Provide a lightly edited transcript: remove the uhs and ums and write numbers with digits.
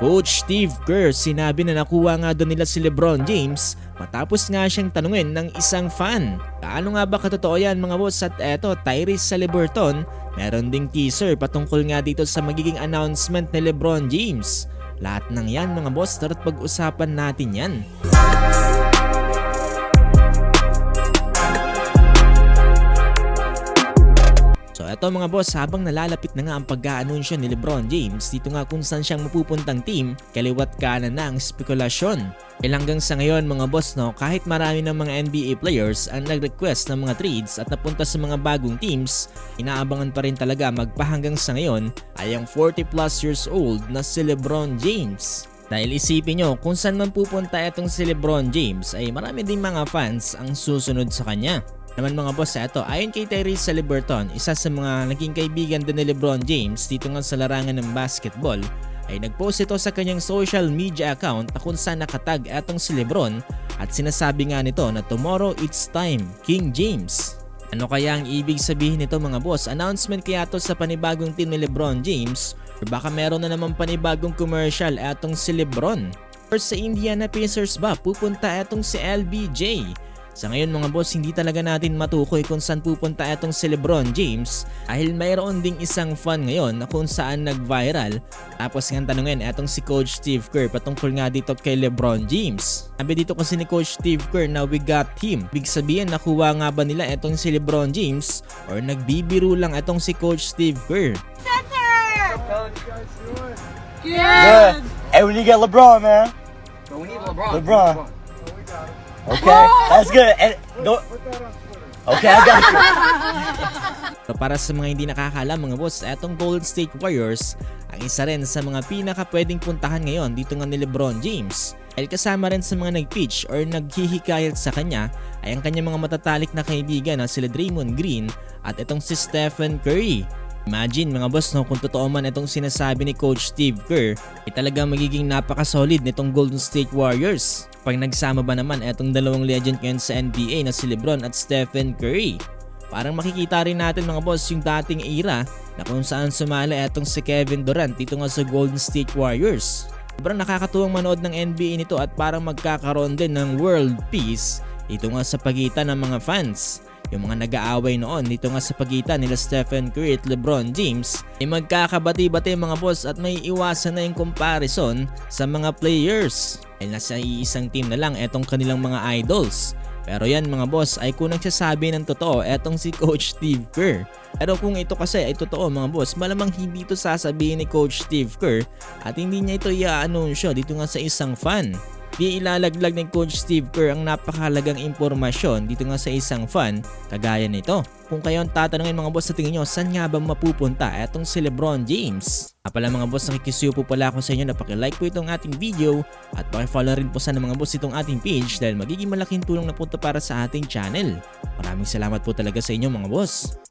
Coach Steve Kerr sinabi na nakuha nga doon nila si LeBron James matapos nga siyang tanungin ng isang fan. Kaano nga ba katotoo yan mga boss? At eto, Tyrese Haliburton, meron ding teaser patungkol nga dito sa magiging announcement ni LeBron James. Lahat ng yan mga boss, tara't pag-usapan natin yan. So eto mga boss, habang nalalapit na nga ang pag-aanunsyo ni LeBron James dito nga kung saan siyang mapupuntang team, kaliwat kanan na ang spekulasyon. Hanggang sa ngayon mga boss kahit marami ng mga NBA players ang nag-request ng mga trades at napunta sa mga bagong teams, inaabangan pa rin talaga magpahanggang sa ngayon ay ang 40 plus years old na si LeBron James. Dahil isipin nyo, kung saan man pupunta itong si LeBron James ay marami ding mga fans ang susunod sa kanya. Naman mga boss, eto, ayon kay Tyrese Haliburton, isa sa mga naging kaibigan din ni LeBron James dito nga sa larangan ng basketball, ay nagpost ito sa kanyang social media account na kung saan nakatag etong si LeBron at sinasabi nga nito na tomorrow it's time, King James. Ano kaya ang ibig sabihin nito mga boss? Announcement kaya to sa panibagong team ni LeBron James o baka meron na naman panibagong commercial etong si LeBron? Or sa Indiana Pacers ba pupunta etong si LBJ? Sa ngayon mga boss, hindi talaga natin matukoy kung saan pupunta itong si LeBron James dahil mayroon ding isang fan ngayon na kung saan nag-viral tapos nga tanungin itong si Coach Steve Kerr patungkol nga dito kay LeBron James. Sabi dito kasi ni Coach Steve Kerr na we got him. Ibig sabihin nakuha nga ba nila itong si LeBron James or nagbibiro lang itong si Coach Steve Kerr? Good. Hey, we need to get LeBron, man. But we need LeBron. LeBron. Okay, that's good. And go. Okay, I got you. So para sa mga hindi nakakaalam mga boss, etong Golden State Warriors ang isa rin sa mga pinaka pwedeng puntahan ngayon dito nga ni LeBron James. Dahil kasama rin sa mga nag-pitch or naghihikayat sa kanya ay ang kanyang mga matatalik na kaibigan na sila Draymond Green at itong si Stephen Curry. Imagine mga boss kung totoo man itong sinasabi ni Coach Steve Kerr ay talagang magiging napaka-solid nitong Golden State Warriors. Pag nagsama ba naman itong dalawang legend ngayon sa NBA na si LeBron at Stephen Curry. Parang makikita rin natin mga boss yung dating era na kung saan sumali itong si Kevin Durant dito nga sa Golden State Warriors. Sobrang nakakatuwang manood ng NBA nito at parang magkakaroon din ng world peace dito nga sa pagitan ng mga fans. Yung mga nag-aaway noon dito nga sa pagitan nila Stephen Curry at LeBron James ay magkakabati-bati mga boss at may iwasan na yung comparison sa mga players. Dahil nasa iisang team na lang etong kanilang mga idols. Pero yan mga boss ay kung nagsasabi ng totoo etong si Coach Steve Kerr. Pero kung ito kasi ay totoo mga boss, malamang hindi ito sasabihin ni Coach Steve Kerr at hindi niya ito i-anunsyo dito nga sa isang fan. Di ilalaglag ni Coach Steve Kerr ang napakahalagang impormasyon dito nga sa isang fan kagaya nito. Kung kayo ang tatanungin mga boss sa tingin nyo, saan nga ba mapupunta etong si LeBron James? Pala mga boss, nakikisuyo po pala ako sa inyo na paki-like po itong ating video at paki-follow rin po sana mga boss itong ating page dahil magiging malaking tulong na po ito para sa ating channel. Maraming salamat po talaga sa inyo mga boss.